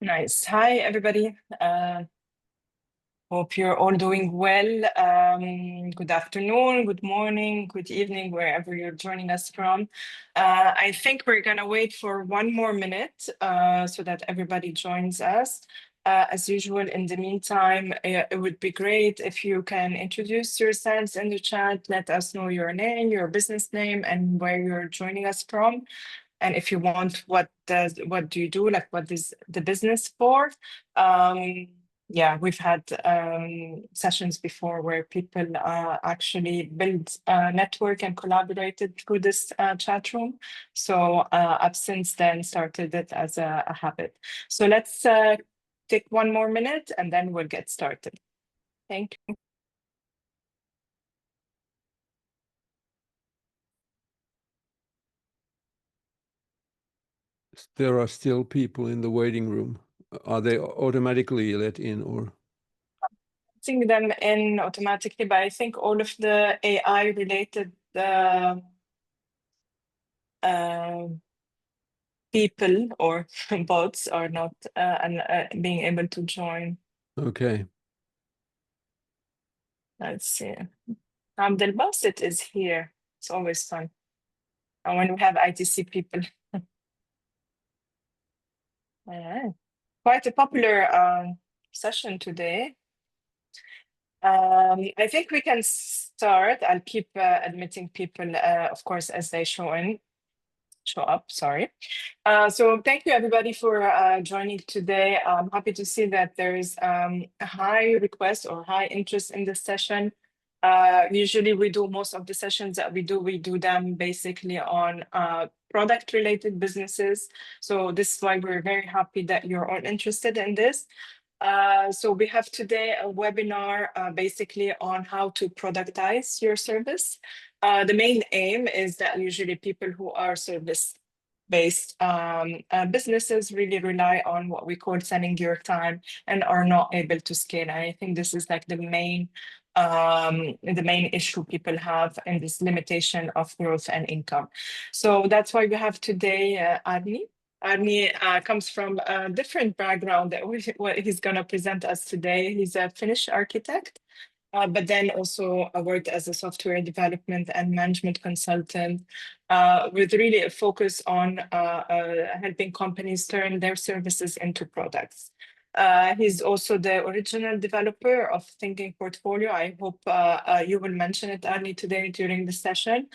Nice. Hi, everybody. Hope you're all doing well. Good afternoon, good morning, good evening, wherever you're joining us from. I think we're going to wait for one more minute so that everybody joins us. As usual, in the meantime, it would be great if you can introduce yourselves in the chat. Let us know your name, your business name, and where you're joining us from. And if you want, what do you do? Like, what is the business for? Yeah, we've had sessions before where people actually build a network and collaborated through this chat room. So I've since then started it as a habit. So let's take one more minute and then we'll get started. Thank you. There are still people in the waiting room. Are they automatically let in or? Letting them in automatically, but I think all of the AI related people or bots are not being able to join. Okay. Let's see. Abdel Basit is here. It's always fun. And when we have ITC people. Quite a popular session today. I think we can start. I'll keep admitting people, of course, as they show up, sorry. So thank you everybody for joining today. I'm happy to see that there is a high request or high interest in this session. Usually we do most of the sessions that we do them basically on product related businesses. So this is why we're very happy that you're all interested in this. So we have today a webinar basically on how to productize your service. The main aim is that usually people who are service-based businesses really rely on what we call selling your time and are not able to scale. And I think this is like the main issue people have in this limitation of growth and income. So that's why we have today Adni. Arni comes from a different background that what he's going to present us today. He's a Finnish architect, but then also worked as a software development and management consultant with really a focus on helping companies turn their services into products. He's also the original developer of Thinking Portfolio. I hope you will mention it, Arni, today during the session.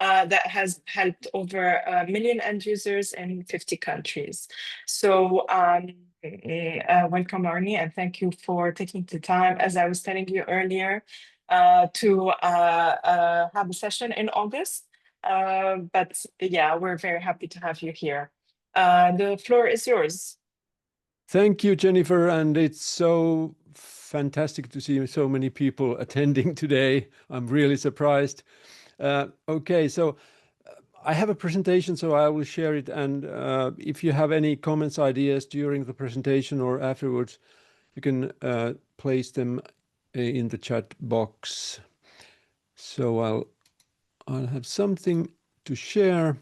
That has helped over 1 million end users in 50 countries. So welcome, Arnie, and thank you for taking the time, as I was telling you earlier, to have a session in August. But yeah, we're very happy to have you here. The floor is yours. Thank you, Jennifer. And it's so fantastic to see so many people attending today. I'm really surprised. Okay, so I have a presentation, so I will share it. And if you have any comments, ideas during the presentation or afterwards, you can place them in the chat box. So I'll have something to share.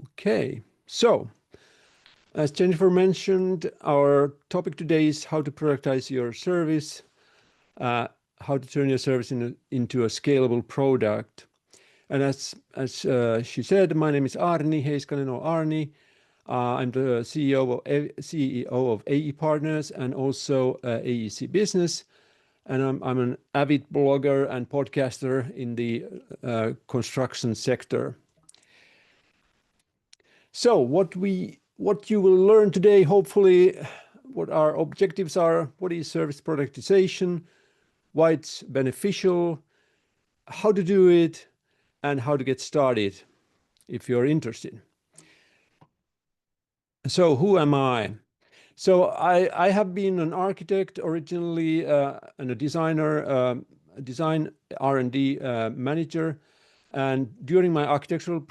Okay, so as Jennifer mentioned, our topic today is how to productize your service. How to turn your service into a scalable product. And as she said, my name is Arni Heiskanen or Arni. I'm the CEO of AE Partners and also AEC Business. And I'm an avid blogger and podcaster in the construction sector. So what you will learn today, hopefully, what our objectives are, what is service productization, why it's beneficial, how to do it, and how to get started if you're interested. So who am I? So I have been an architect originally and a designer, design R&D manager. And during my architectural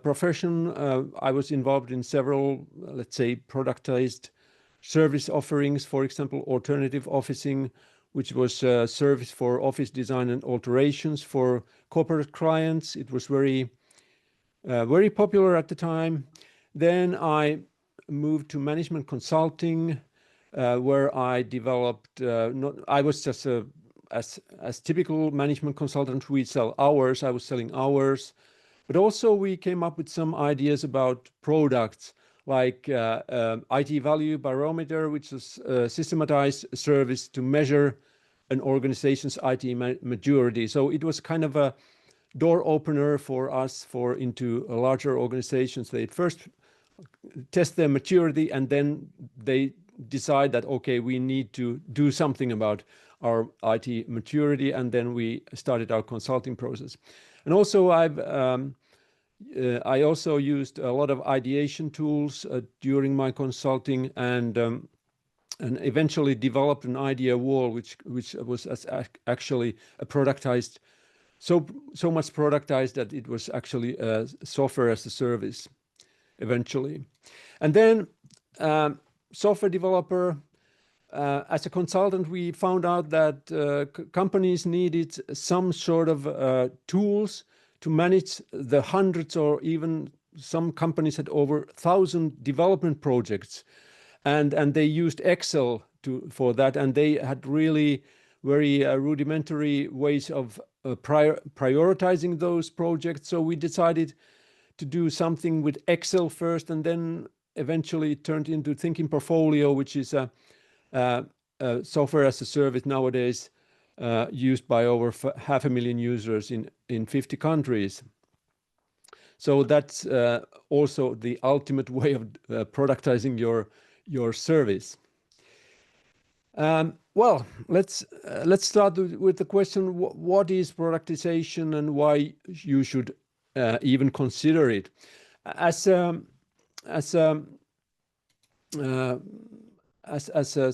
profession, I was involved in several, let's say, productized service offerings, for example, alternative officing, which was a service for office design and alterations for corporate clients. It was very popular at the time. Then I moved to management consulting, where I developed. I was just as typical management consultant. We sell hours. I was selling hours, but also we came up with some ideas about products like IT value barometer, which is a systematized service to measure an organization's IT maturity. So it was kind of a door opener for us into larger organizations. They first test their maturity, and then they decide that, okay, we need to do something about our IT maturity, and then we started our consulting process. And also I also used a lot of ideation tools during my consulting, and eventually developed an idea wall, which was actually a productized, so much productized that it was actually a software as a service eventually. And then software developer. As a consultant, we found out that companies needed some sort of tools to manage the hundreds, or even some companies had over 1,000 development projects, and they used Excel for that, and they had really very rudimentary ways of prioritizing those projects. So we decided to do something with Excel first, and then eventually it turned into Thinking Portfolio, which is a software as a service nowadays, used by over 500,000 users in 50 countries. So that's also the ultimate way of productizing your service. Well, let's start with the question: what is productization, and why you should even consider it? As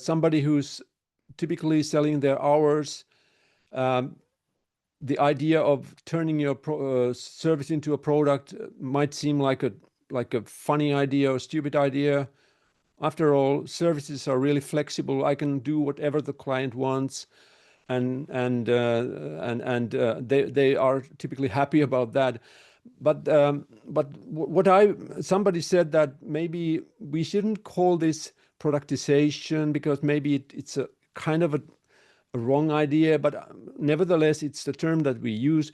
somebody who's typically selling their hours, the idea of turning your service into a product might seem like a funny idea or stupid idea. After all, services are really flexible. I can do whatever the client wants, and they are typically happy about that. But somebody said that maybe we shouldn't call this productization, because maybe it's a kind of a wrong idea, but nevertheless it's the term that we use.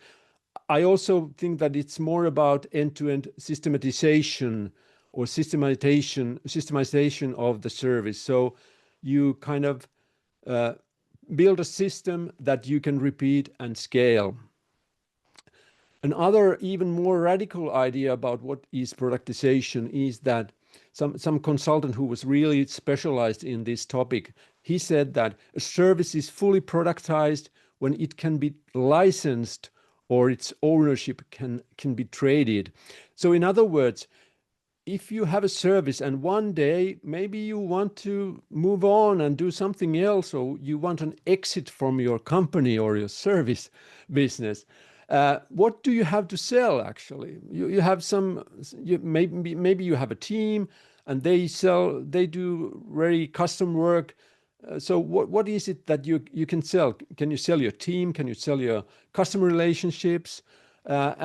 I also think that it's more about end-to-end systematization or systemization of the service. So you kind of build a system that you can repeat and scale. Another even more radical idea about what is productization is that some consultant who was really specialized in this topic, he said that a service is fully productized when it can be licensed or its ownership can be traded. So in other words, if you have a service and one day maybe you want to move on and do something else, or you want an exit from your company or your service business, what do you have to sell? Actually, you have maybe you have a team and they do very custom work. So what is it that you can sell? Can you sell your team? Can you sell your customer relationships? But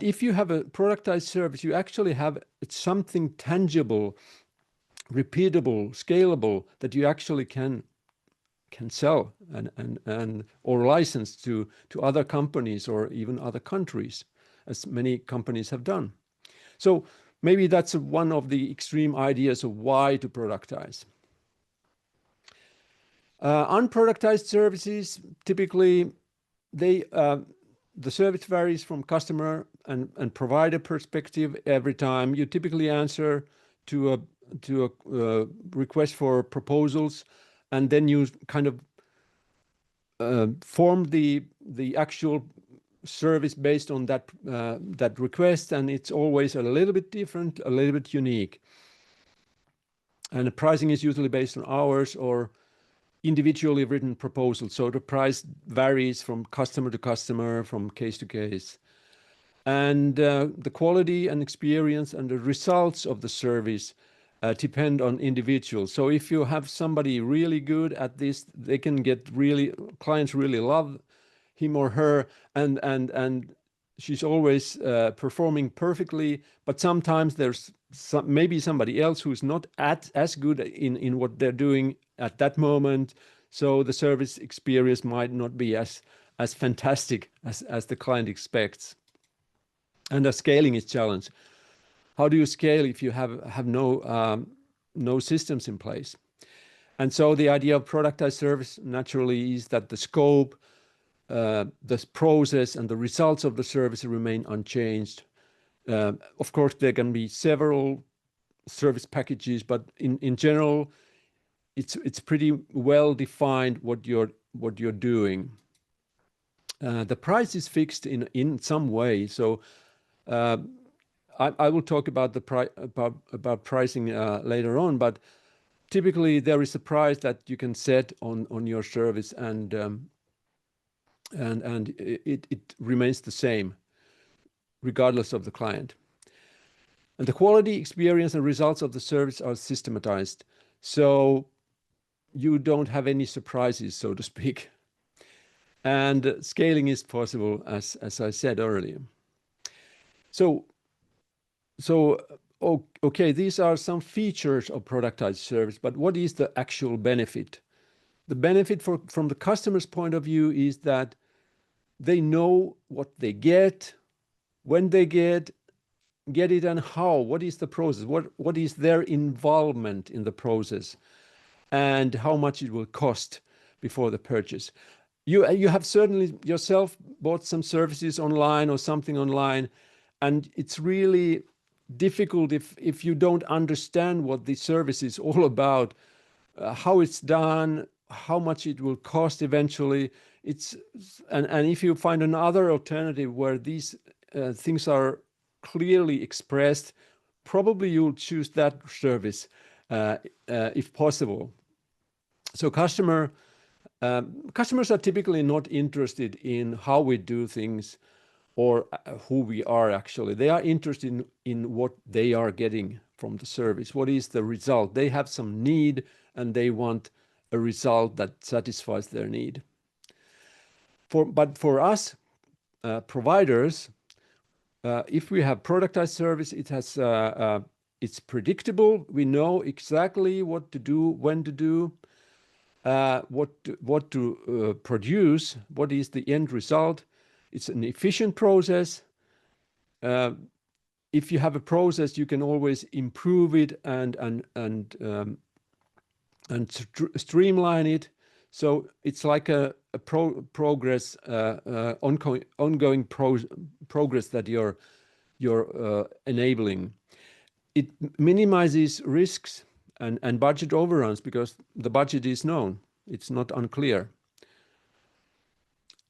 if you have a productized service, you actually have something tangible, repeatable, scalable, that you actually can sell and or license to other companies or even other countries, as many companies have done. So maybe that's one of the extreme ideas of why to productize. Unproductized services, typically the service varies from customer and provider perspective every time. You typically answer to a request for proposals, and then you kind of form the actual service based on that request, and it's always a little bit different, a little bit unique. And the pricing is usually based on hours or individually written proposals. So the price varies from customer to customer, from case to case. And the quality and experience and the results of the service depend on individuals. So if you have somebody really good at this, they can get clients really love him or her, and she's always performing perfectly, but sometimes there's maybe somebody else who's not as good in what they're doing at that moment. So the service experience might not be as fantastic as the client expects. And the scaling is challenged. How do you scale if you have no systems in place? And so the idea of productized service naturally is that the scope, the process, and the results of the service remain unchanged. Of course, there can be several service packages, but in general, it's pretty well defined what you're doing. The price is fixed in some way. So I will talk about about pricing later on, but typically there is a price that you can set on your service, and it remains the same regardless of the client. And the quality, experience, and results of the service are systematized, so you don't have any surprises, so to speak. And scaling is possible, as I said earlier. So okay, these are some features of productized service, but what is the actual benefit? The benefit from the customer's point of view is that they know what they get, when they get it, and how. What is the process? What is their involvement in the process, and how much it will cost before the purchase. You have certainly yourself bought some services online or something online, and it's really difficult if you don't understand what the service is all about, how it's done, how much it will cost eventually. And if you find another alternative where these things are clearly expressed, probably you'll choose that service if possible. So customers are typically not interested in how we do things or who we are actually. They are interested in what they are getting from the service. What is the result? They have some need and they want a result that satisfies their need. But for us providers, if we have productized service, it's predictable. We know exactly what to do, when to do, what to produce, what is the end result. It's an efficient process. If you have a process, you can always improve it and streamline it. So it's like a progress, ongoing progress that you're enabling. It minimizes risks and budget overruns because the budget is known. It's not unclear.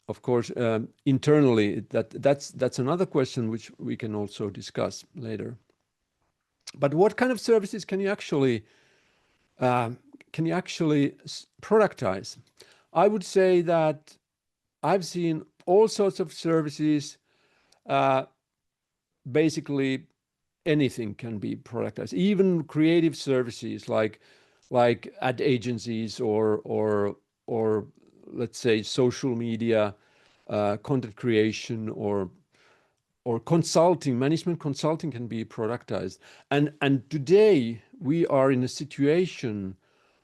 Of course, internally, that's another question which we can also discuss later. But what kind of services can you actually productize? I would say that I've seen all sorts of services. Basically, anything can be productized, even creative services like ad agencies or let's say social media, content creation, or consulting. Management consulting can be productized. And today we are in a situation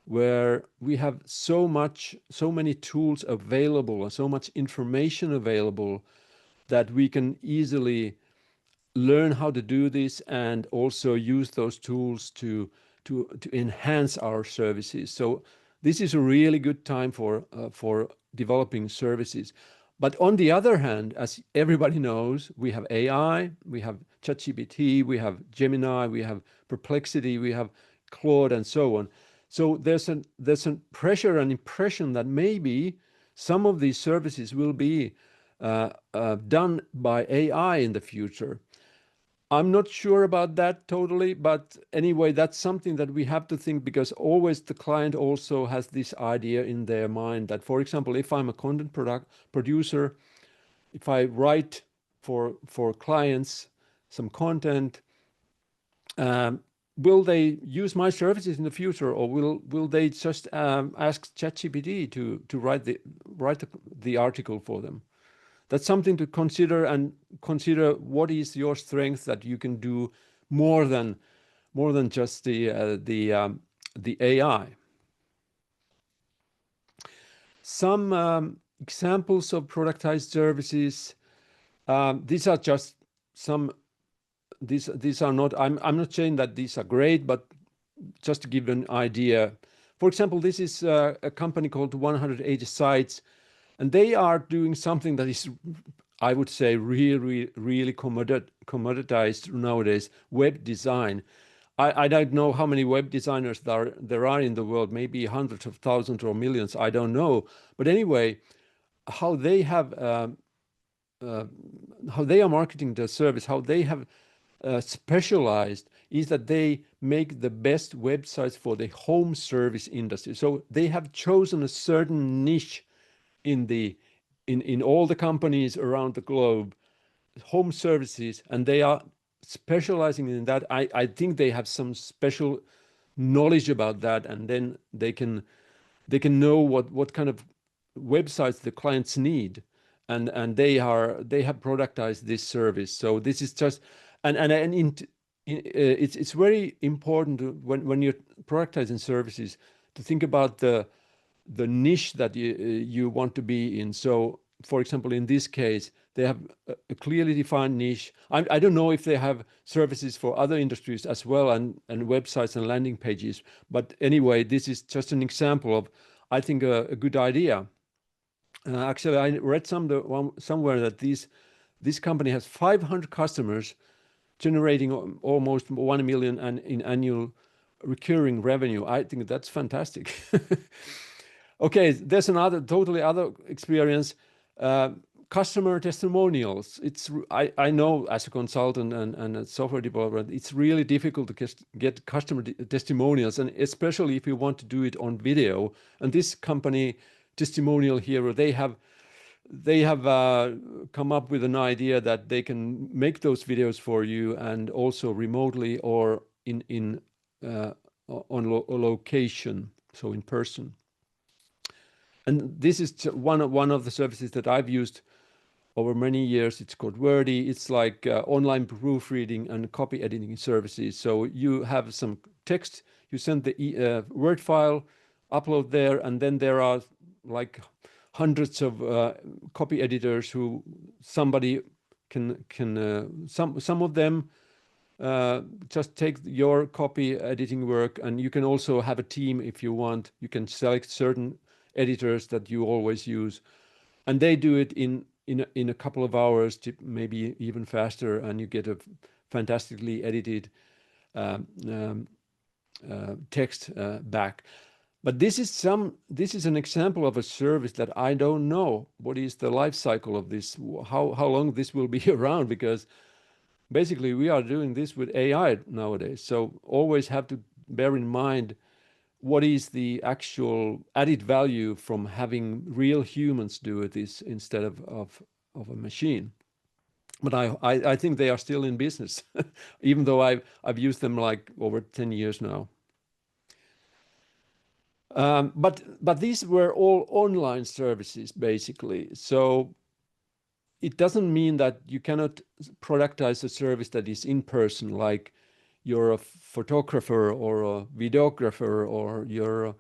where we have so many tools available and so much information available that we can easily learn how to do this and also use those tools to enhance our services. So this is a really good time for developing services. But on the other hand, as everybody knows, we have AI, we have ChatGPT, we have Gemini, we have Perplexity, we have Claude, and so on. So there's a pressure and impression that maybe some of these services will be done by AI in the future. I'm not sure about that totally, but anyway, that's something that we have to think, because always the client also has this idea in their mind that, for example, if I'm a content producer, if I write for clients some content, will they use my services in the future, or will they just ask ChatGPT to write the article for them? that's something to consider, and consider what is your strength that you can do more than just the AI. Some examples of productized services. These are just some. These are not. I'm not saying that these are great, but just to give an idea. For example, this is a company called 180 Sites, and they are doing something that is, I would say, really commoditized nowadays: web design. I don't know how many web designers there are in the world, maybe hundreds of thousands or millions, I don't know. But anyway, how they have how they are marketing their service, how they have specialized, is that they make the best websites for the home service industry. So they have chosen a certain niche in all the companies around the globe, home services, and they are specializing in that. I think they have some special knowledge about that, and then they can know what kind of websites the clients need, and they have productized this service. So this is just it's very important when you're productizing services to think about the niche that you want to be in. So, for example, in this case, they have a clearly defined niche. I don't know if they have services for other industries as well, and websites and landing pages. But anyway, this is just an example of, I think, a good idea. Actually, I read somewhere that this company has 500 customers, generating almost 1 million in annual recurring revenue. I think that's fantastic. Okay, there's another totally other experience. Customer testimonials. I know, as a consultant and a software developer, it's really difficult to get customer testimonials, and especially if you want to do it on video. And this company, Testimonial Hero, they have come up with an idea that they can make those videos for you, and also remotely or on location, so in person. And this is one of the services that I've used over many years. It's called Wordy. It's like online proofreading and copy editing services. So you have some text, you send the Word file, upload there, and then there are like hundreds of copy editors who somebody can some of them just take your copy editing work, and you can also have a team if you want. You can select certain editors that you always use, and they do it in a couple of hours, maybe even faster, and you get a fantastically edited text back. But this is an example of a service that I don't know what is the life cycle of this, how long this will be around, because basically we are doing this with AI nowadays. So always have to bear in mind what is the actual added value from having real humans do this instead of a machine. But I think they are still in business, even though I've used them like over 10 years now. But these were all online services, basically. So it doesn't mean that you cannot productize a service that is in person, like you're a photographer or a videographer, or you're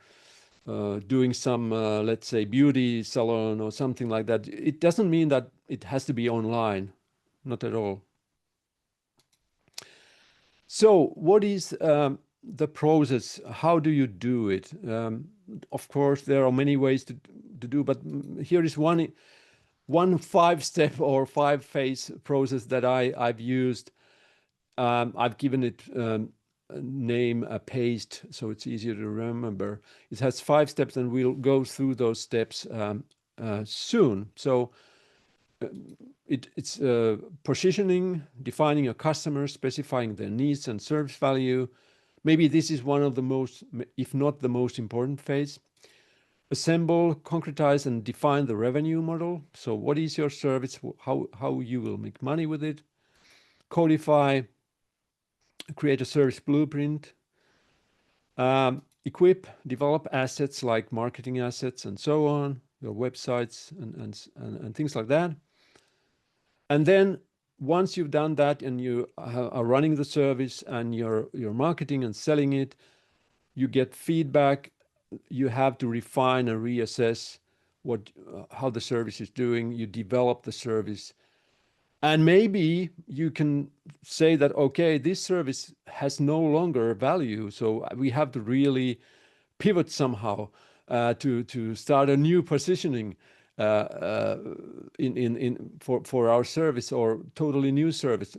doing some, let's say, beauty salon or something like that. It doesn't mean that it has to be online, not at all. So what is the process? How do you do it? Of course, there are many ways to do, but here is one 5-step or 5-phase process that I've used. I've given it a name, a PASTE, so it's easier to remember. It has 5 steps, and we'll go through those steps soon. So it's positioning, defining a customer, specifying their needs and service value. Maybe this is one of the most, if not the most important phase. Assemble, concretize, and define the revenue model. So what is your service? How you will make money with it? Codify, create a service blueprint. Equip, develop assets like marketing assets and so on, your websites and things like that. And then once you've done that and you are running the service and you're marketing and selling it, you get feedback. You have to refine and reassess how the service is doing. You develop the service. And maybe you can say that, okay, this service has no longer value. So we have to really pivot somehow to start a new positioning for our service, or totally new service.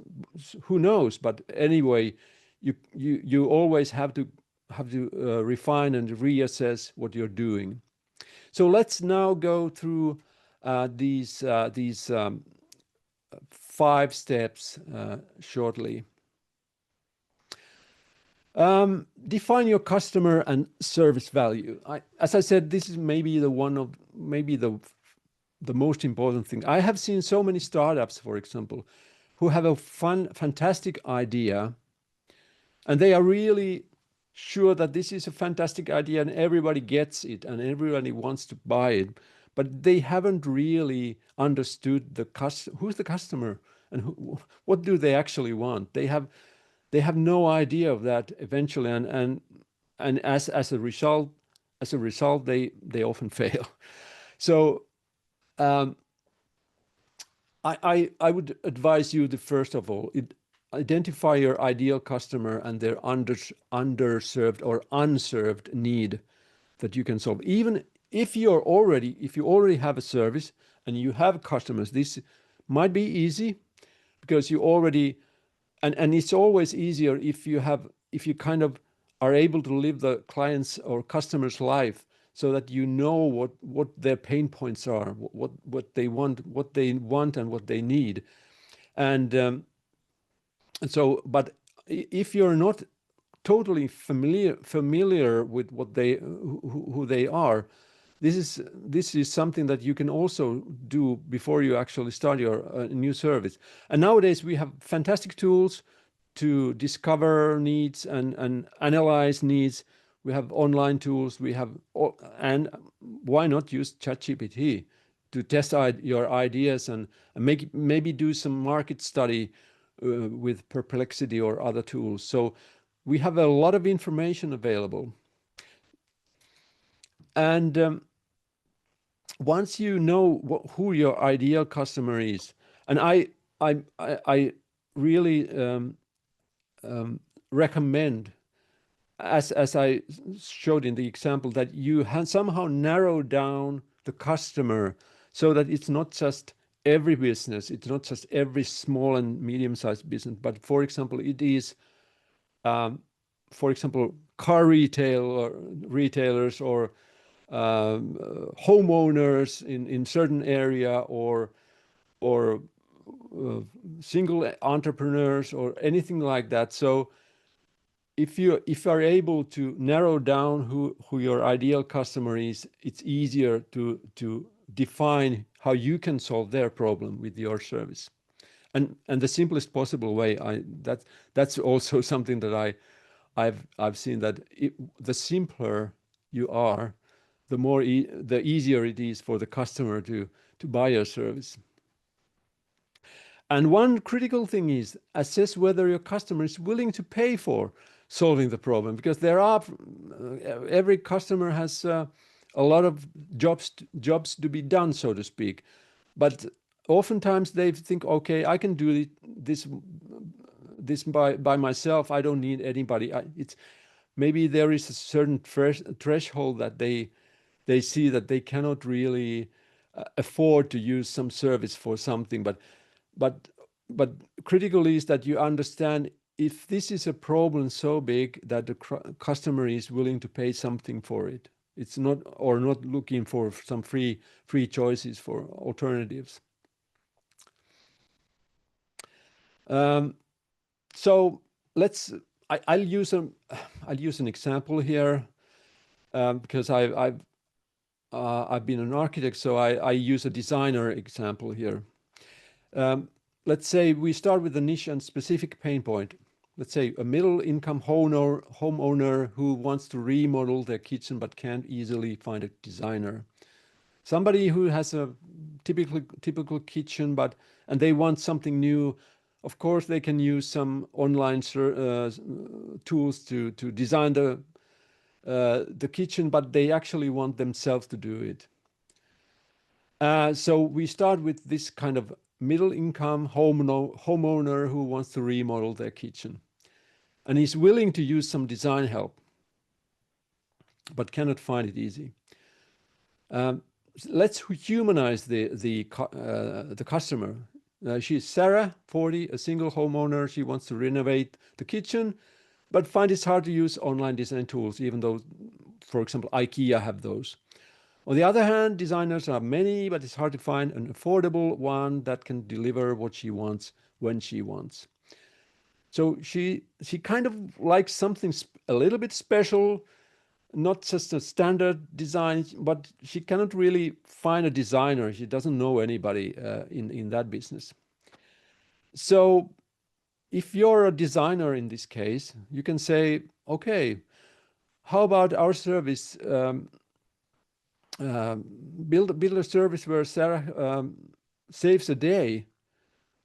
Who knows? But anyway, you always have to refine and reassess what you're doing. So let's now go through these 5 steps shortly. Define your customer and service value. As I said, this is maybe the most important thing. I have seen so many startups, for example, who have a fantastic idea, and they are really sure that this is a fantastic idea and everybody gets it and everybody wants to buy it, but they haven't really understood who's the customer and what do they actually want. They have no idea of that eventually, and as a result they often fail. So I would advise you to, first of all, identify your ideal customer and their underserved or unserved need that you can solve. Even if you already have a service and you have customers, this might be easy because you already, and it's always easier if you kind of are able to live the client's or customer's life, so that you know what their pain points are, what they want and what they need. And so, but if you're not totally familiar with who they are, this is something that you can also do before you actually start your new service. And nowadays we have fantastic tools to discover needs and analyze needs. We have online tools. And why not use ChatGPT to test your ideas and maybe do some market study with Perplexity or other tools. So we have a lot of information available. And once you know who your ideal customer is, and I really recommend, as I showed in the example, that you somehow narrow down the customer so that it's not just every business, it's not just every small and medium-sized business, but for example, it is, for example, car retailers or homeowners in certain area, or single entrepreneurs or anything like that. So if you are able to narrow down who your ideal customer is, it's easier to define how you can solve their problem with your service. And the simplest possible way, that's also something that I've seen, that the simpler you are, the easier it is for the customer to buy your service. And one critical thing is assess whether your customer is willing to pay for solving the problem, because every customer has a lot of jobs to be done, so to speak. But oftentimes they think, okay, I can do this by myself. I don't need anybody. Maybe there is a certain threshold that they see that they cannot really afford to use some service for something. But critical is that you understand if this is a problem so big that the customer is willing to pay something for it. It's not looking for some free choices for alternatives. So I'll use an example here because I've been an architect, so I use a designer example here. Let's say we start with a niche and specific pain point. Let's say a middle-income homeowner who wants to remodel their kitchen but can't easily find a designer. somebody who has a typical kitchen, and they want something new. Of course, they can use some online tools to design the kitchen, but they actually want themselves to do it. So we start with this kind of middle income homeowner who wants to remodel their kitchen, and he's willing to use some design help, but cannot find it easy. Let's humanize the customer. She's Sarah, 40, a single homeowner. She wants to renovate the kitchen, but finds it hard to use online design tools, even though, for example, IKEA have those. On the other hand, designers are many, but it's hard to find an affordable one that can deliver what she wants when she wants. So she kind of likes something a little bit special, not just a standard design, but she cannot really find a designer. She doesn't know anybody in that business. So if you're a designer in this case, you can say, okay, how about our service? Build a service where Sarah saves a day,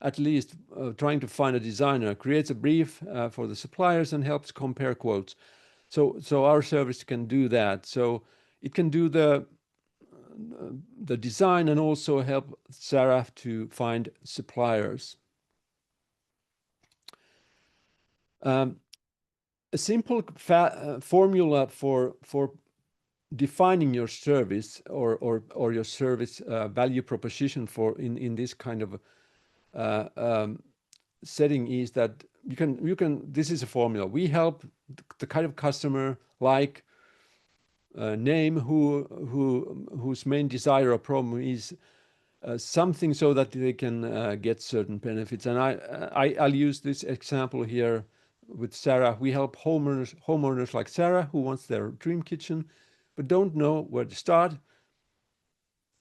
at least, trying to find a designer, creates a brief for the suppliers and helps compare quotes. So our service can do that. So it can do the design and also help Sarah to find suppliers. A simple formula for defining your service or your service value proposition in this kind of setting is that you can this is a formula. We help the kind of customer like name whose main desire or problem is something so that they can get certain benefits. And I'll use this example here with Sarah. We help homeowners like Sarah who wants their dream kitchen but don't know where to start,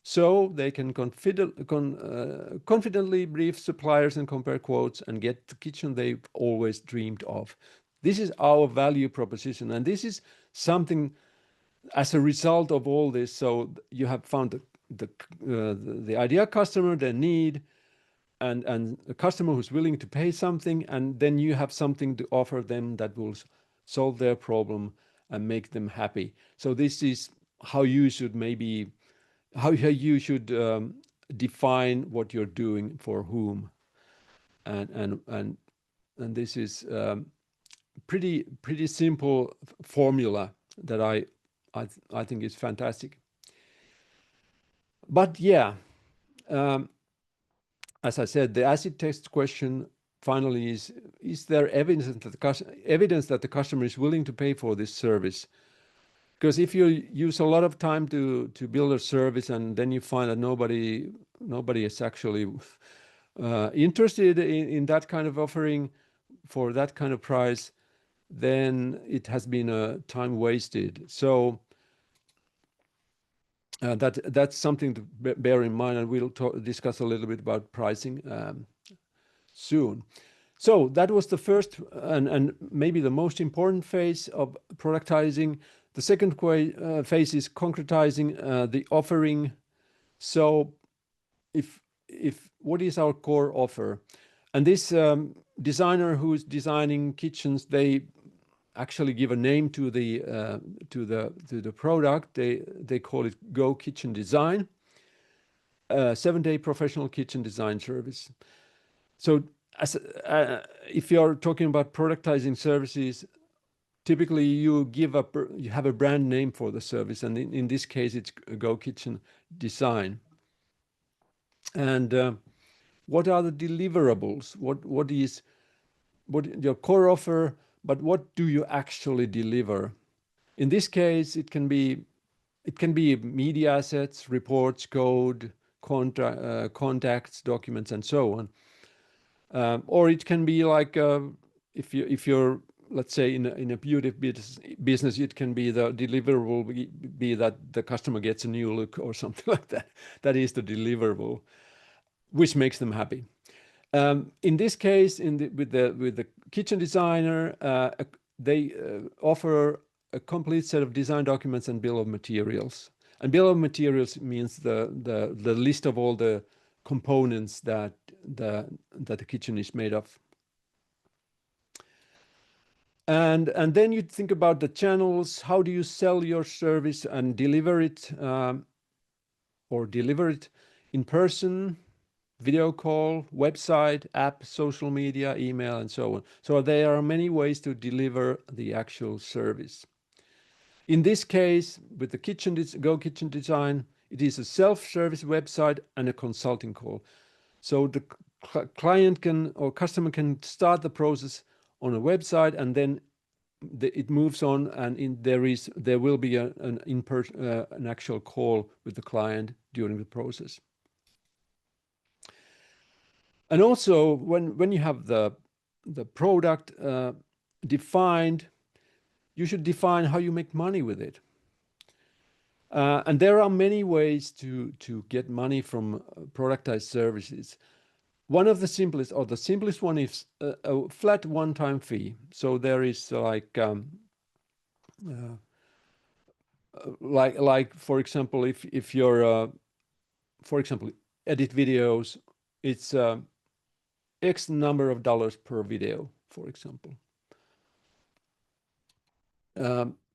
so they can confidently brief suppliers and compare quotes and get the kitchen they've always dreamed of. This is our value proposition, and this is something as a result of all this. So you have found the ideal customer, their need, and a customer who's willing to pay something, and then you have something to offer them that will solve their problem and make them happy. So this is how you should define what you're doing for whom, and this is pretty simple formula that I think is fantastic. But yeah, as I said, the acid test question finally is there evidence that the customer is willing to pay for this service? Because if you use a lot of time to build a service and then you find that nobody is actually interested in that kind of offering for that kind of price, then it has been a time wasted. So that's something to bear in mind, and we'll discuss a little bit about pricing soon. So that was the first and maybe the most important phase of productizing. The second phase is concretizing the offering. So if what is our core offer? And this designer who is designing kitchens, they actually give a name to the product. They call it Go Kitchen Design, 7-day professional kitchen design service. So if you're talking about productizing services, typically you have a brand name for the service, and in this case it's Go Kitchen Design. And what are the deliverables? What your core offer, but what do you actually deliver? In this case, it can be media assets, reports, code, contacts, documents, and so on. Or it can be like if you're let's say in a beauty business, it can be the deliverable be that the customer gets a new look or something like that. That is the deliverable, which makes them happy. In this case, with the kitchen designer, they offer a complete set of design documents and bill of materials. And bill of materials means the list of all the components that the kitchen is made of. And then you think about the channels. How do you sell your service and deliver it, or deliver it in person, video call, website, app, social media, email, and so on. So there are many ways to deliver the actual service. In this case, with the Go Kitchen Design, it is a self-service website and a consulting call. So the client or customer can start the process on a website, and then it moves on, and there will be an actual call with the client during the process. And also, when you have the product defined, you should define how you make money with it. And there are many ways to get money from productized services. One of the simplest one is a flat one-time fee. So there is like for example, if you're for example edit videos, it's X number of dollars per video, for example.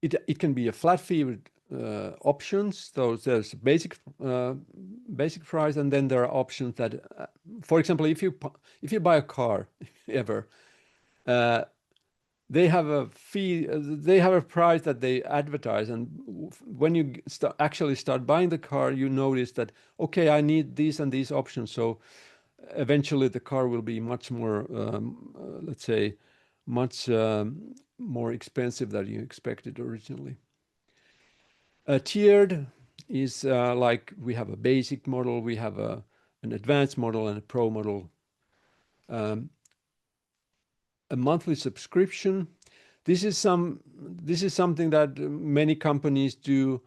It can be a flat fee with options. So there's basic price, and then there are options that, for example, if you buy a car ever, they have a fee. They have a price that they advertise, and when you actually start buying the car, you notice that, okay, I need these and these options. So eventually the car will be much more, let's say, much more expensive than you expected originally. Tiered is like we have a basic model, we have an advanced model, and a pro model. A monthly subscription. This is something that many companies do.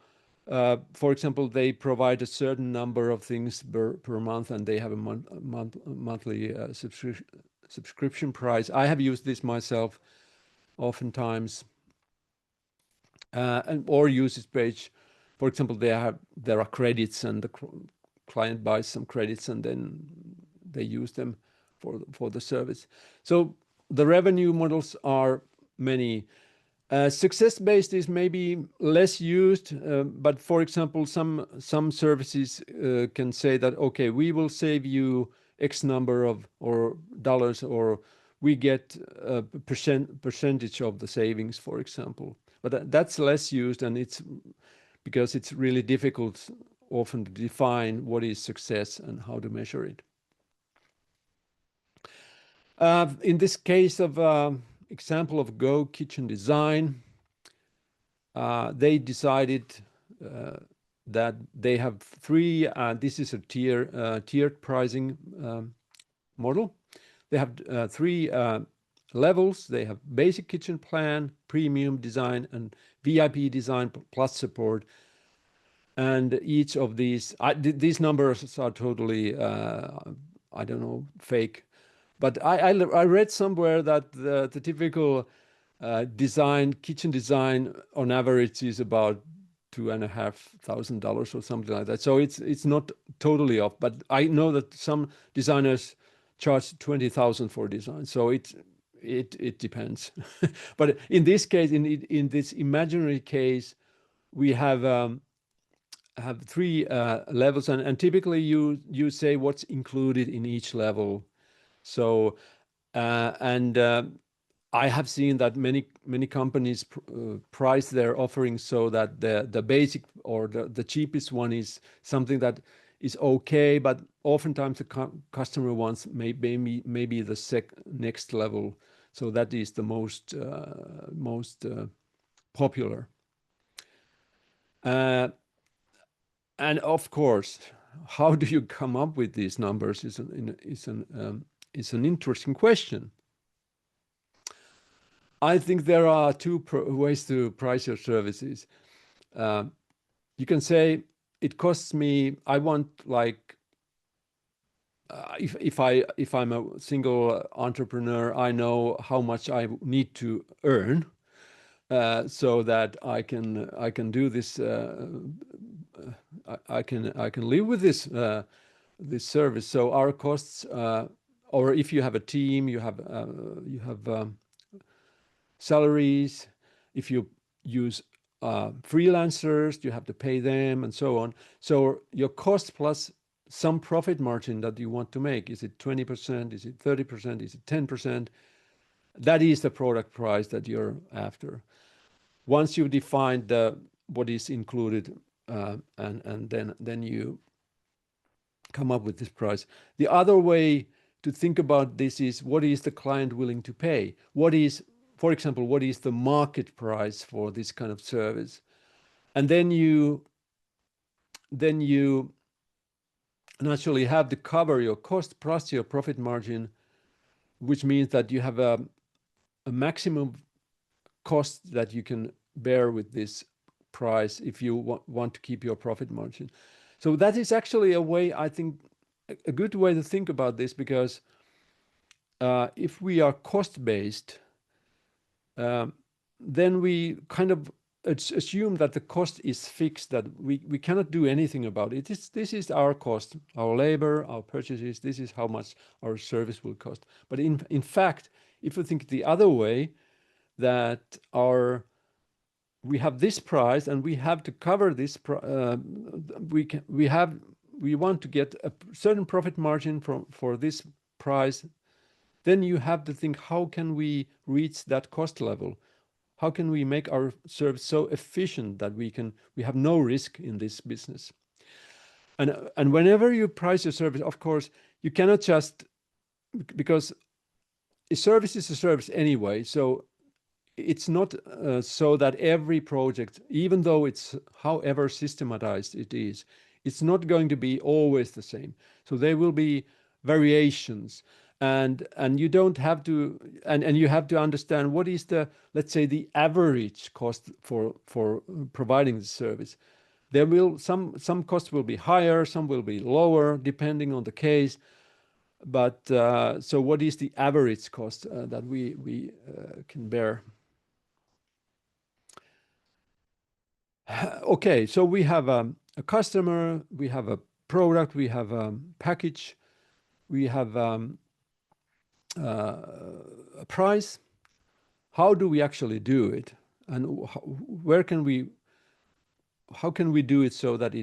For example, they provide a certain number of things per month, and they have a monthly subscription price. I have used this myself oftentimes, or usage page. For example, there are credits, and the client buys some credits, and then they use them for the service. So the revenue models are many. Success-based is maybe less used, but for example, some services can say that, okay, we will save you X number of dollars, or we get a percentage of the savings, for example. But that's less used, and it's because it's really difficult often to define what is success and how to measure it. In this case of example of Go Kitchen Design, they decided that they have three. This is a tiered pricing model. They have three levels. They have basic kitchen plan, premium design, and VIP design plus support. And each of these numbers are totally, I don't know, fake. But I read somewhere that the typical kitchen design on average is about $2,500 or something like that. So it's not totally off. But I know that some designers charge $20,000 for design. So it depends. But in this case, in this imaginary case, we have three levels, and typically you say what's included in each level. So I have seen that many companies price their offerings so that the basic or the cheapest one is something that is okay, but oftentimes the customer wants maybe the next level. So that is the most popular. And of course, how do you come up with these numbers is an interesting question. I think there are two ways to price your services. You can say it costs me. I want like if I'm a single entrepreneur, I know how much I need to earn so that I can do this I can live with this this service. So our costs, or if you have a team, you have salaries. If you use freelancers, you have to pay them and so on. So your cost plus some profit margin that you want to make, is it 20%, is it 30%, is it 10%? That is the product price that you're after. Once you've defined what is included, and then you come up with this price. The other way to think about this is, what is the client willing to pay? What is, for example, what is the market price for this kind of service? And then you naturally have to cover your cost plus your profit margin, which means that you have a maximum cost that you can bear with this price if you want to keep your profit margin. So that is actually a way, I think, a good way to think about this, because if we are cost-based, then we kind of assume that the cost is fixed, that we cannot do anything about it. This is our cost, our labor, our purchases, this is how much our service will cost. But in fact, if you think the other way, that we have this price and we have to cover this, we want to get a certain profit margin for this price, then you have to think, how can we reach that cost level? How can we make our service so efficient that we have no risk in this business? And whenever you price your service, of course, you cannot just, because a service is a service anyway, so it's not so that every project, even though it's however systematized it is, it's not going to be always the same. So there will be variations, and you don't have to, and you have to understand what is the, let's say, the average cost for providing the service. There will some costs will be higher, some will be lower, depending on the case. But so what is the average cost that we can bear? Okay, so we have a customer, we have a product, we have a package, we have a price. How do we actually do it, and how can we do it so that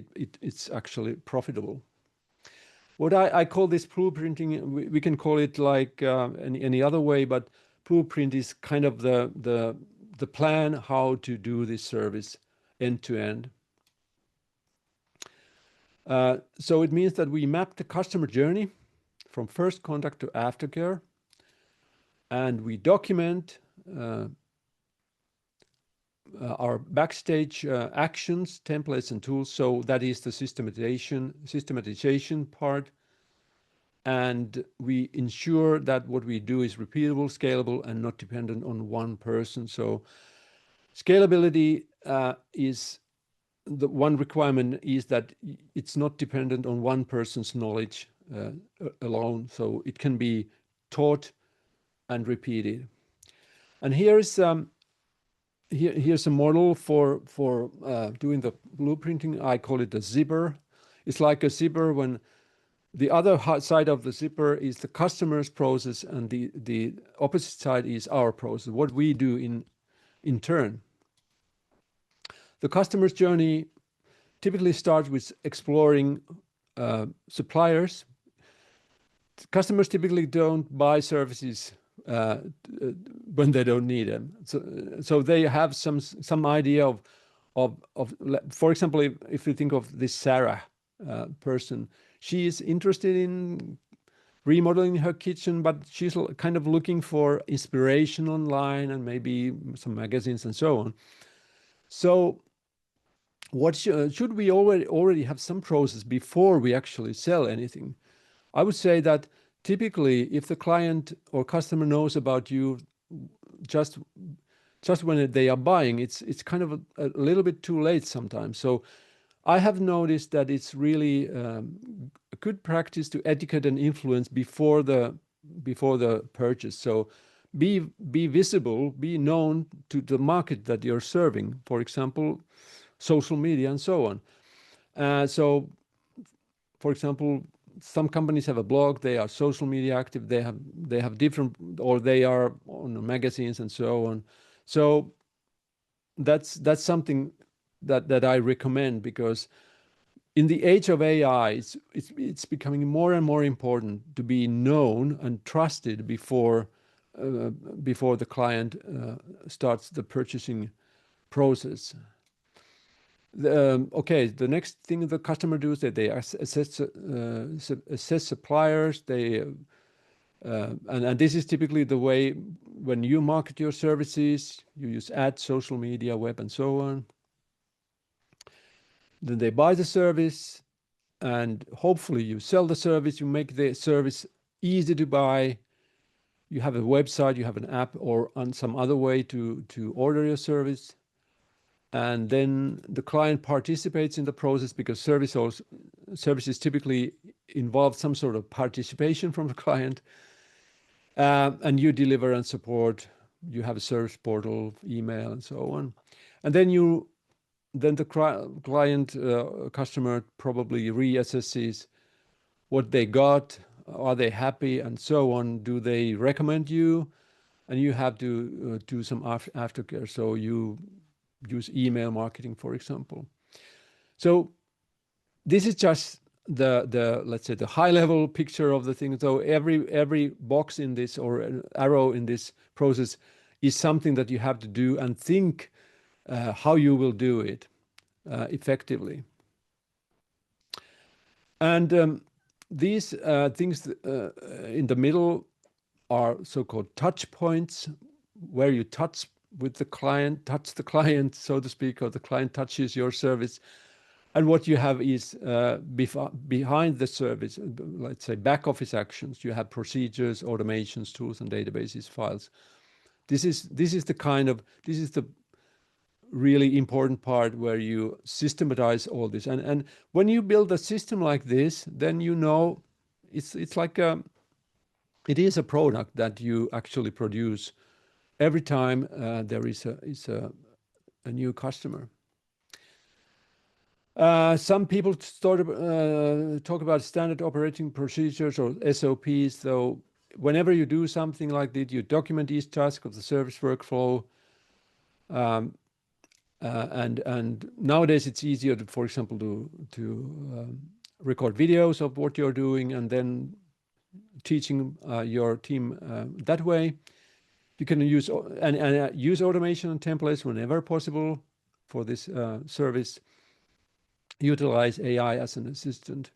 it's actually profitable? What I call this blueprinting, we can call it like any other way, but blueprint is kind of the plan how to do this service end to end. So it means that we map the customer journey from first contact to aftercare, and we document our backstage actions, templates, and tools. So that is the systematization part. And we ensure that what we do is repeatable, scalable, and not dependent on one person. So scalability is the one requirement, is that it's not dependent on one person's knowledge alone. So it can be taught and repeated. And here's a model for doing the blueprinting. I call it a zipper. It's like a zipper when the other side of the zipper is the customer's process, and the opposite side is our process, what we do in turn. The customer's journey typically starts with exploring suppliers. Customers typically don't buy services when they don't need them. So they have some idea of for example, if you think of this Sarah person, she is interested in remodeling her kitchen, but she's kind of looking for inspiration online and maybe some magazines and so on. So what should we already have some process before we actually sell anything? I would say that typically, if the client or customer knows about you just when they are buying, it's kind of a little bit too late sometimes. So I have noticed that it's really a good practice to educate and influence before the purchase. So be visible, be known to the market that you're serving. For example, social media and so on. So, for example, some companies have a blog, they are social media active, they have different, or they are on magazines and so on. So that's something that I recommend, because in the age of AI, it's becoming more and more important to be known and trusted before the client starts the purchasing process. Okay, the next thing the customer does is that they assess suppliers. And this is typically the way when you market your services, you use ads, social media, web, and so on. Then they buy the service, and hopefully you sell the service, you make the service easy to buy. You have a website, you have an app, or on some other way to order your service. And then the client participates in the process, because services typically involve some sort of participation from the client. And you deliver and support. You have a service portal, email, and so on. And then the client customer probably reassesses what they got. Are they happy, and so on? Do they recommend you? And you have to do some aftercare. So you use email marketing, for example. So this is just the let's say the high level picture of the thing. So every box in this, or an arrow in this process, is something that you have to do and think how you will do it effectively. And these things in the middle are so-called touch points, where you touch the client, so to speak, or the client touches your service. And what you have is behind the service, let's say back office actions. You have procedures, automations, tools, and databases, files. This is the really important part, where you systematize all this. And when you build a system like this, then you know it's like it is a product that you actually produce every time there is a new customer. Some people talk about standard operating procedures, or SOPs. So whenever you do something like this, you document each task of the service workflow. And nowadays it's easier, for example, to record videos of what you're doing, and then teaching your team that way. You can use use automation and templates whenever possible for this service. Utilize AI as an assistant.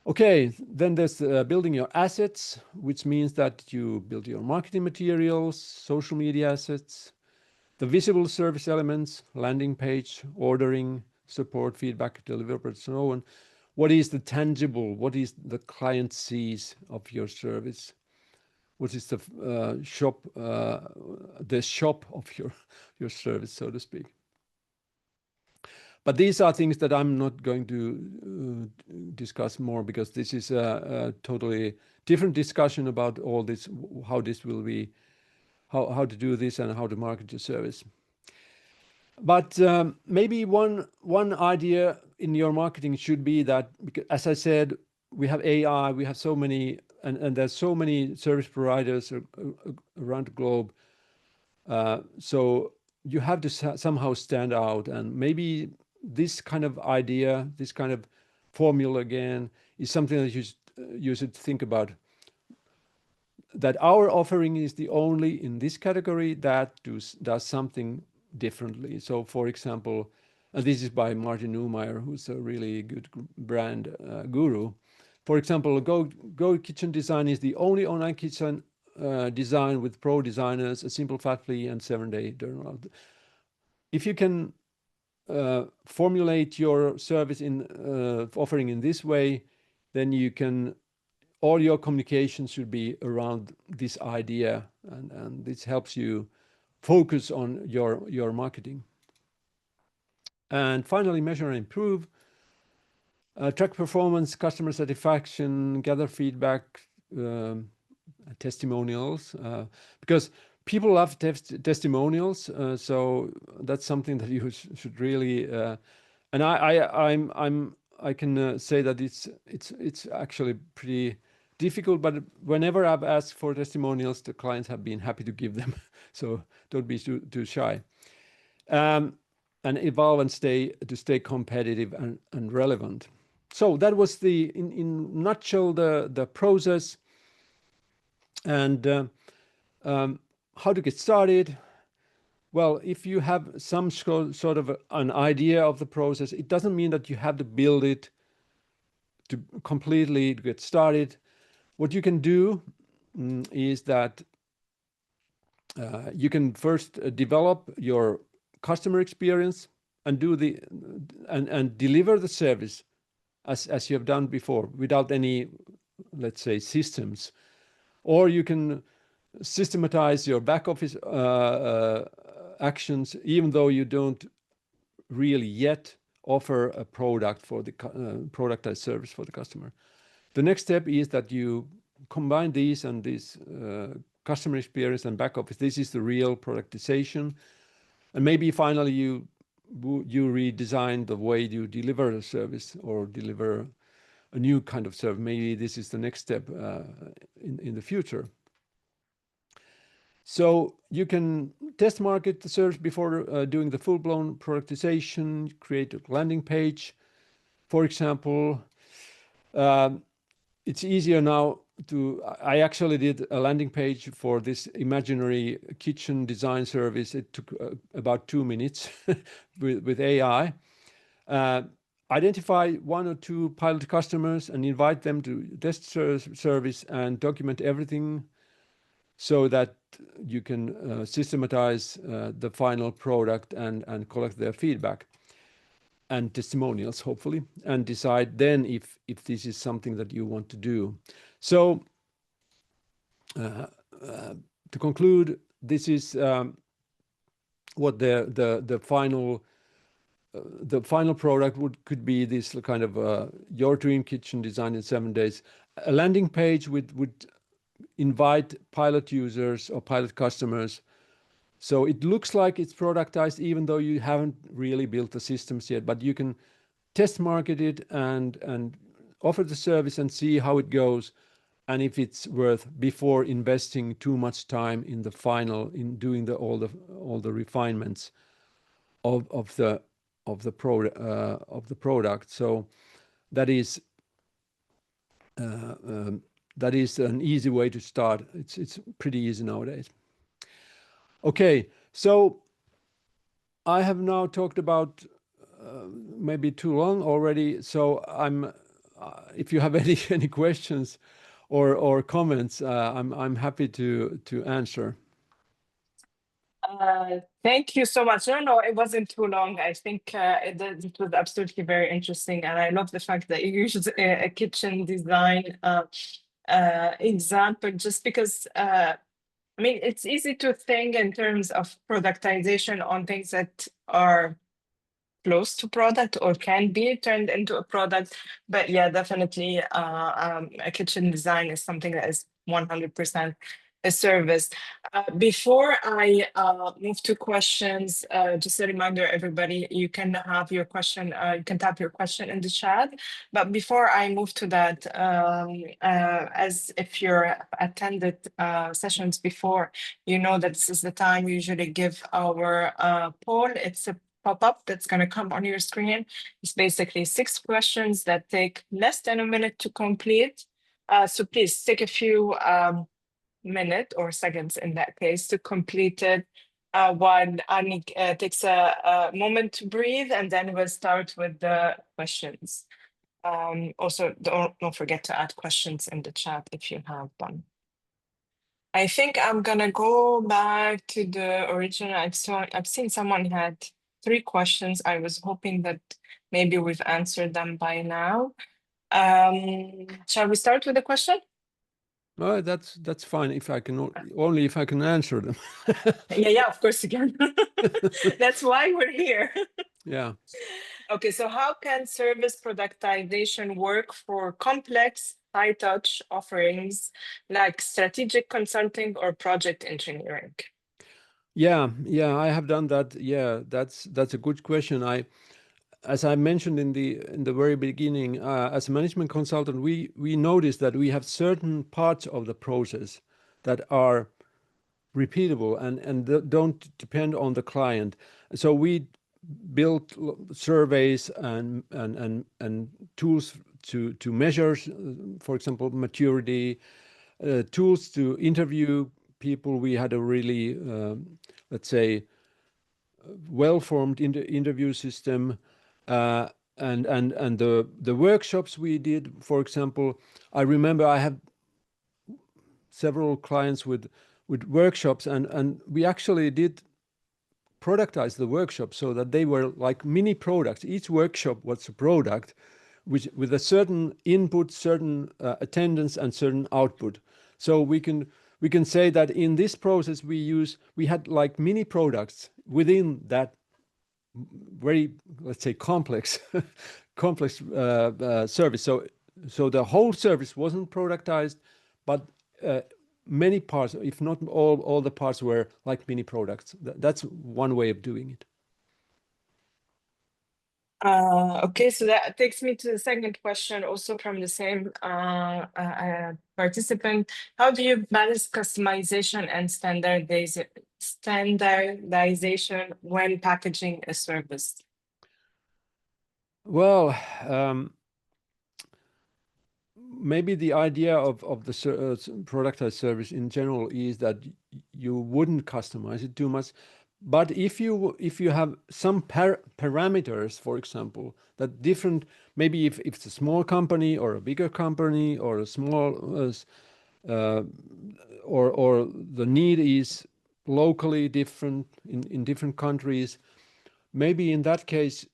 Okay, then there's building your assets, which means that you build your marketing materials, social media assets, the visible service elements, landing page, ordering, support, feedback, deliverables, and so on. What is the tangible? What is the client sees of your service? What is the shop of your service, so to speak? But these are things that I'm not going to discuss more, because this is a totally different discussion about all this, how this will be, how to do this, and how to market your service. But maybe one idea in your marketing should be that, because, as I said, we have AI, we have so many, and there's so many service providers around the globe. So you have to somehow stand out, and maybe this kind of idea, this kind of formula again, is something that you should think about. That our offering is the only in this category that does something differently. So, for example, and this is by Martin Neumeyer, who's a really good brand guru. For example, Go Kitchen Design is the only online kitchen design with pro designers, a simple fat fee, and 7-day turnaround. If you can formulate your service in offering in this way, then you can, all your communication should be around this idea, and this helps you focus on your marketing. And finally, measure and improve. Track performance, customer satisfaction, gather feedback, testimonials, because people love testimonials. So that's something that you should really And I can say that it's actually pretty difficult, but whenever I've asked for testimonials, the clients have been happy to give them. So don't be too shy. And evolve and stay competitive and relevant. So that was in nutshell the process and how to get started. Well, if you have some sort of an idea of the process, it doesn't mean that you have to build it to completely get started. What you can do is that you can first develop your customer experience and and deliver the service as you have done before without any, let's say, systems. Or you can systematize your back office actions, even though you don't really yet offer a product for the productized service for the customer. The next step is that you combine these and this customer experience and back office. This is the real productization. And maybe finally you redesign the way you deliver the service or deliver a new kind of service. Maybe this is the next step in the future. So you can test market the service before doing the full-blown productization, create a landing page. For example, it's easier now I actually did a landing page for this imaginary kitchen design service. It took about 2 minutes with AI. Identify 1 or 2 pilot customers and invite them to test service and document everything so that you can systematize the final product and collect their feedback and testimonials, hopefully, and decide then if this is something that you want to do. So to conclude, this is what the final product could be, this kind of your dream kitchen design in 7 days. A landing page would invite pilot users or pilot customers. So it looks like it's productized, even though you haven't really built the systems yet, but you can test market it and offer the service and see how it goes and if it's worth before investing too much time in the final, in doing all the refinements of the product. So that is an easy way to start. It's pretty easy nowadays. Okay, so I have now talked about maybe too long already. So if you have any questions or comments, I'm happy to answer. Thank you so much. No, it wasn't too long. I think it was absolutely very interesting, and I love the fact that you used a kitchen design example, just because I mean, it's easy to think in terms of productization on things that are close to product or can be turned into a product. But yeah, definitely a kitchen design is something that is 100% a service. Before I move to questions, just a reminder, everybody, you can have your question, you can type your question in the chat. But before I move to that, as if you're attended sessions before, you know that this is the time we usually give our poll. It's a pop-up that's going to come on your screen. It's basically 6 questions that take less than a minute to complete. So please take a few minutes or seconds in that case to complete it while Annie takes a moment to breathe, and then we'll start with the questions. Also, don't forget to add questions in the chat if you have one. I think I'm gonna go back to the original. I've seen someone had 3 questions. I was hoping that maybe we've answered them by now. Shall we start with the question? No, that's fine if I can only if I can answer them. Yeah, of course you can. That's why we're here. Yeah. Okay, so how can service productization work for complex, high-touch offerings like strategic consulting or project engineering? Yeah, I have done that. Yeah, that's a good question. as I mentioned in the very beginning, as a management consultant, we noticed that we have certain parts of the process that are repeatable and don't depend on the client. So we built surveys and tools to measure, for example, maturity, tools to interview people. We had a really, let's say, well-formed interview system, and the workshops we did. For example, I remember I have several clients with workshops, and we actually did productize the workshop so that they were like mini products. Each workshop was a product which with a certain input, certain attendance, and certain output. So we can say that in this process we had like mini products within that very, let's say, complex service. So the whole service wasn't productized, but many parts, if not all the parts, were like mini products. That's one way of doing it. Okay, so that takes me to the second question, also from the same participant. How do you balance customization and standardization when packaging a service? Well, maybe the idea of the productized service in general is that you wouldn't customize it too much. But if you have some parameters, for example, that different, maybe if it's a small company or a bigger company or a small, or the need is locally different in different countries, maybe in that case,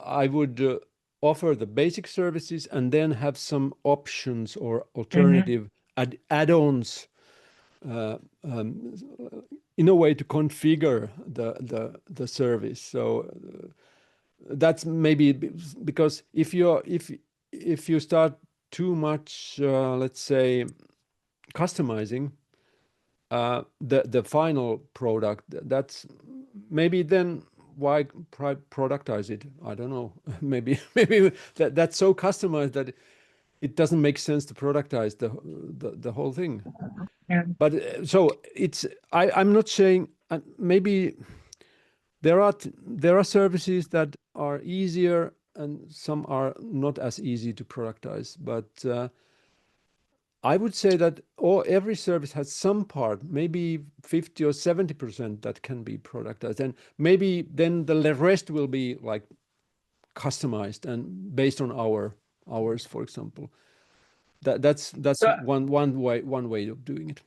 I would offer the basic services and then have some options or alternative add-ons in a way to configure the service. So that's maybe because if you start too much, let's say, customizing the final product, that's maybe then why productize it? I don't know. maybe that's so customized that it doesn't make sense to productize the whole thing. Yeah. But so I'm not saying, maybe there are services that are easier and some are not as easy to productize. But I would say that every service has some part, maybe 50 or 70% that can be productized, and maybe then the rest will be like customized and based on hours, for example. That's So one way of doing it.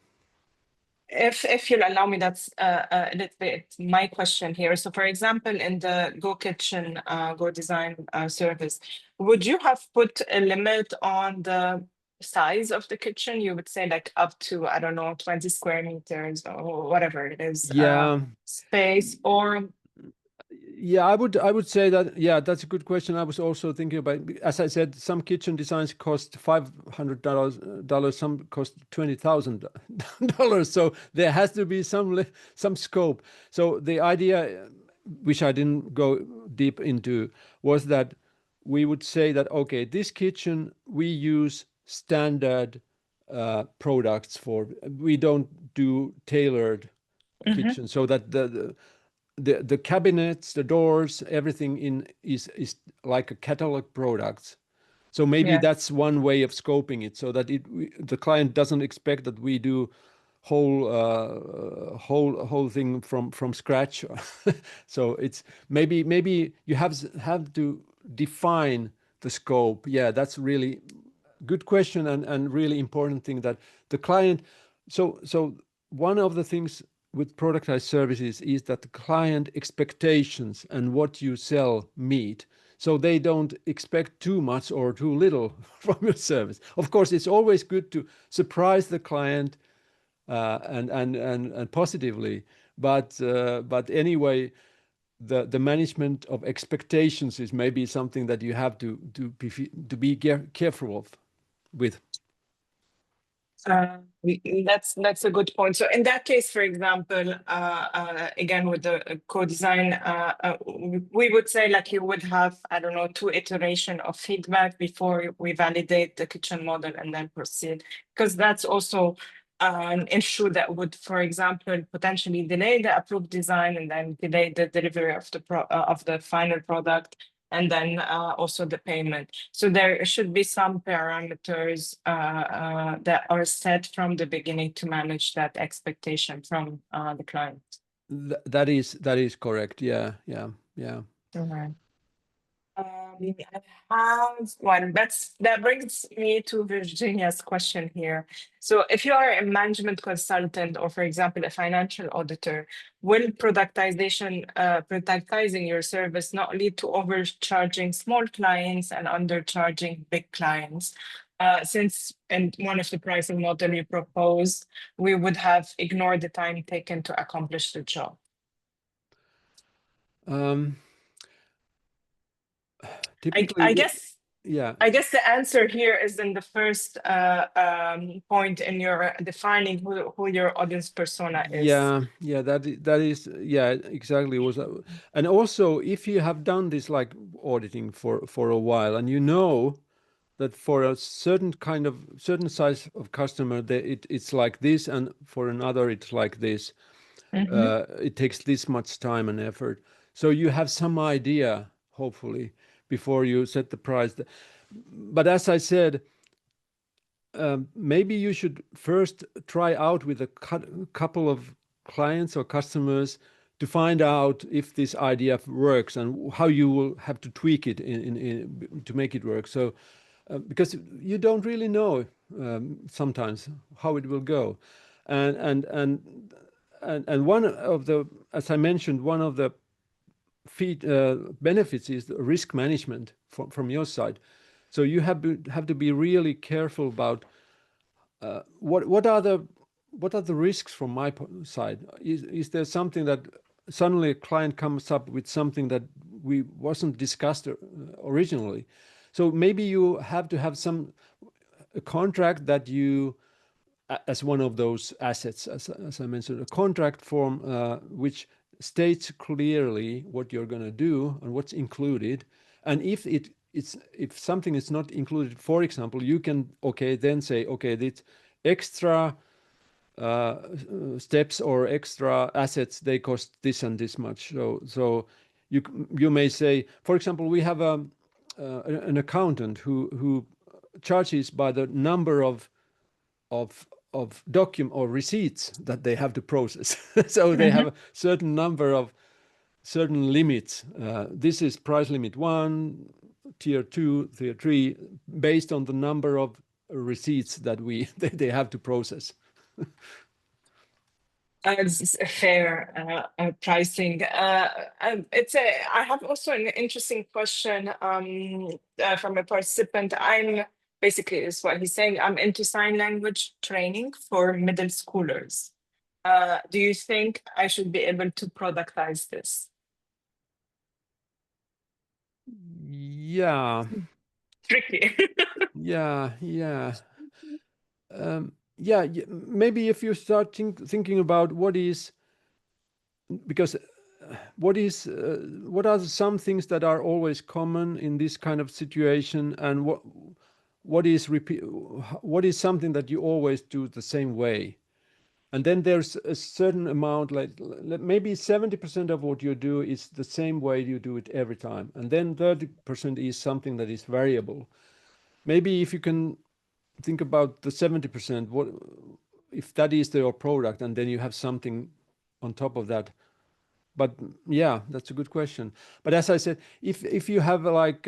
if you'll allow me, that's a little bit my question here. So for example, in the Go Kitchen, Go Design service, would you have put a limit on the size of the kitchen? You would say like up to, I don't know, 20 square meters or whatever it is, Yeah. space, or Yeah, I would say that, yeah, that's a good question. I was also thinking about, as I said, some kitchen designs cost $500, some cost $20,000. So there has to be some scope. So the idea, which I didn't go deep into, was that we would say that, okay, this kitchen we use standard products for. We don't do tailored kitchen, so that the cabinets, the doors, everything is like a catalog products. So maybe yeah. that's one way of scoping it, so that the client doesn't expect that we do whole thing from scratch. So it's maybe you have to define the scope. Yeah, that's really good question and really important thing that the client. So one of the things with productized services is that the client expectations and what you sell meet. So they don't expect too much or too little from your service. Of course, it's always good to surprise the client and positively. But anyway, the management of expectations is maybe something that you have to be careful with. That's a good point. So in that case, for example, again with the co-design, we would say like you would have, I don't know, 2 iteration of feedback before we validate the kitchen model and then proceed, because that's also an issue that would, for example, potentially delay the approved design and then delay the delivery of the final product, and then also the payment. So there should be some parameters that are set from the beginning to manage that expectation from the client. That is correct. Yeah. Right. I have one. That brings me to Virginia's question here. So if you are a management consultant or, for example, a financial auditor, will productizing your service not lead to overcharging small clients and undercharging big clients? Since in one of the pricing model you proposed, we would have ignored the time taken to accomplish the job. Typically, I guess yeah. I guess the answer here is in the first point in your defining who your audience persona is. Yeah, that is, yeah, exactly. And also, if you have done this like auditing for a while, and you know that for a certain size of customer, it's like this, and for another it's like this. It takes this much time and effort. So you have some idea, hopefully, before you set the price. But as I said, maybe you should first try out with a couple of clients or customers to find out if this idea works and how you will have to tweak it to make it work. So, because you don't really know sometimes how it will go, and one of the, as I mentioned, one of the benefits is the risk management from your side. So you have to be really careful about what are the risks from my side. Is there something that suddenly a client comes up with something that we wasn't discussed originally? So maybe you have to have a contract that you, as one of those assets, as I mentioned, a contract form which states clearly what you're going to do and what's included. And if something is not included, for example, you can then say, okay, this extra steps or extra assets, they cost this and this much. So you may say, for example, we have an accountant who charges by the number of document or receipts that they have to process. So they have a certain number of certain limits. This is price limit 1, tier 2, tier 3, based on the number of receipts that they have to process. It's a fair pricing. I have also an interesting question from a participant. Basically, is what he's saying. I'm into sign language training for middle schoolers. Do you think I should be able to productize this? Yeah. Tricky. Yeah. Maybe if you start thinking about what are some things that are always common in this kind of situation, and what is something that you always do the same way, and then there's a certain amount, like maybe 70% of what you do is the same way you do it every time, and then 30% is something that is variable. Maybe if you can think about the 70%, what if that is your product, and then you have something on top of that. But yeah, that's a good question. But as I said, if you have like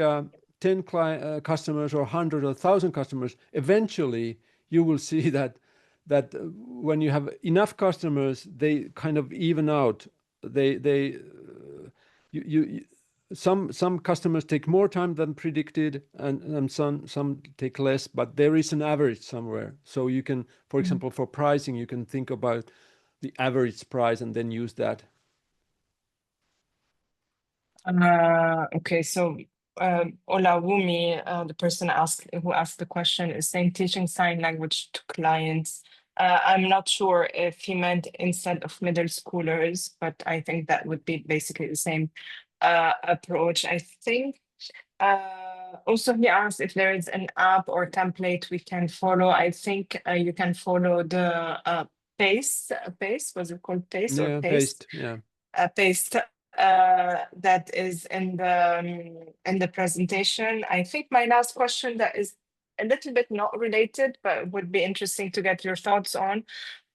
10 customers or 100 or 1,000 customers, eventually you will see that when you have enough customers, they kind of even out. Some customers take more time than predicted, and some take less, but there is an average somewhere. So you can, for example, for pricing, you can think about the average price and then use that. Okay, so Olawumi, the person who asked the question, is saying teaching sign language to clients. I'm not sure if he meant instead of middle schoolers, but I think that would be basically the same approach. I think also he asked if there is an app or template we can follow. I think you can follow the Paste, was it called Paste or Yeah, Paste? paste. Yeah. Paste that is in the presentation. I think my last question that is a little bit not related, but would be interesting to get your thoughts on.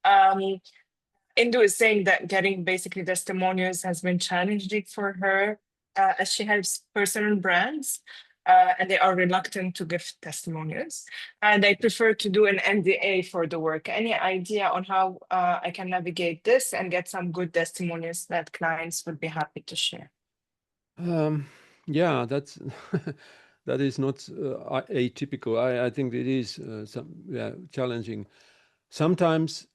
Indu is saying that getting basically testimonials has been challenging for her as she has personal brands. And they are reluctant to give testimonials. And they prefer to do an NDA for the work. Any idea on how I can navigate this and get some good testimonials that clients would be happy to share? Yeah, that's that is not atypical. I think it is challenging. Sometimes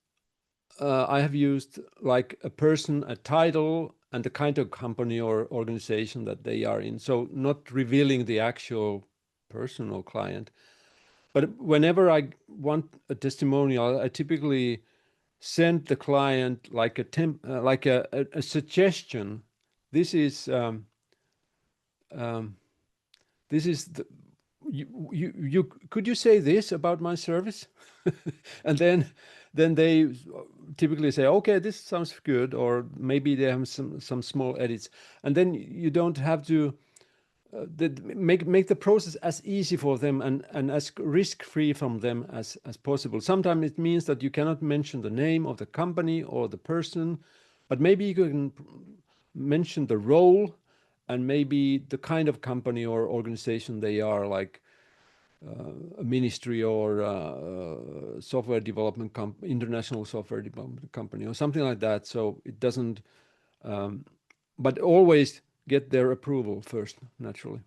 I have used like a person, a title, and the kind of company or organization that they are in. So not revealing the actual person or client. But whenever I want a testimonial, I typically send the client like a suggestion. This is this is the, you could you say this about my service? And then they typically say, okay, this sounds good, or maybe they have some small edits, and then you don't have to make the process as easy for them and as risk-free from them as possible. Sometimes it means that you cannot mention the name of the company or the person, but maybe you can mention the role and maybe the kind of company or organization they are, like a ministry or software development international software development company or something like that. So it doesn't, but always get their approval first, naturally.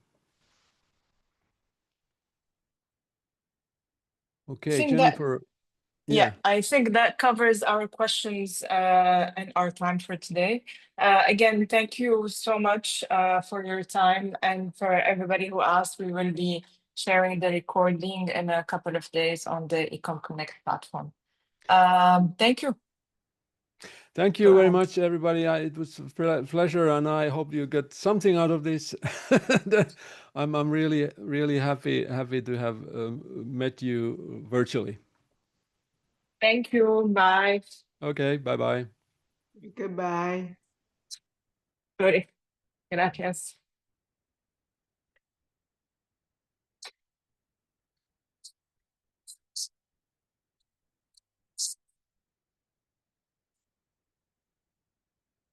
Okay, Jennifer. Yeah, I think that covers our questions and our time for today. Again, thank you so much for your time, and for everybody who asked. We will be sharing the recording in a couple of days on the Ecom Connect platform. Thank you. Thank you very much, everybody. It was a pleasure, and I hope you get something out of this. I'm really happy to have met you virtually. Thank you. Bye. Okay, bye-bye. Goodbye. Sorry. Gracias.